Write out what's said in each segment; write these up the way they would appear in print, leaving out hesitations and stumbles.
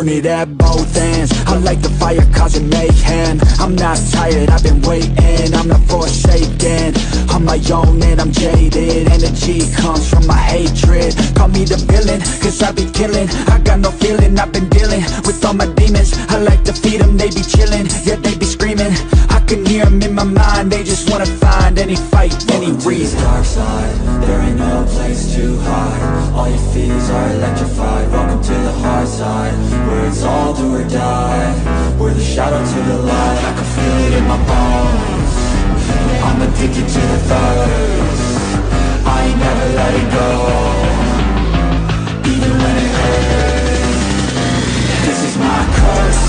burn it at both ends. I like the fire causing mayhem. I'm not tired, I've been waiting, I'm not forsaken. I'm my own and I'm jaded. Energy comes from my hatred. Call me the villain, cause I be killing. I got no feeling, I've been dealing with all my demons. I like to feed them, they be chilling, yeah they be screaming. I can hear them in my mind, they just wanna find any fight, any reason. Dark side, there ain't no place to hide. All your fears are electrified. Welcome to the hard side, where it's all do or die. We're the shadow to the light, I can feel it in my bones. I'm addicted to the thirst, I ain't never letting go, even when it hurts. This is my curse.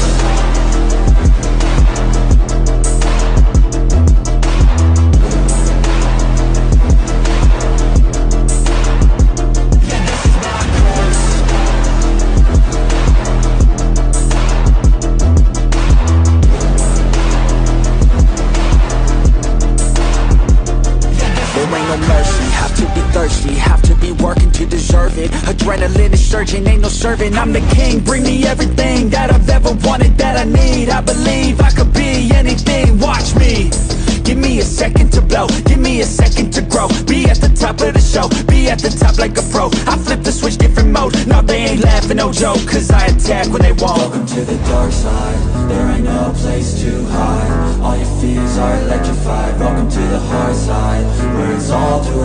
Adrenaline is surging, ain't no serving. I'm the king, bring me everything that I've ever wanted, that I need. I believe I could be anything, watch me. Give me a second to blow, give me a second to grow. Be at the top of the show, be at the top like a pro. I flip the switch, different mode, no they ain't laughing, no joke. Cause I attack when they won't. Welcome to the dark side, there ain't no place to hide. All your fears are electrified. Welcome to the hard side, where it's all do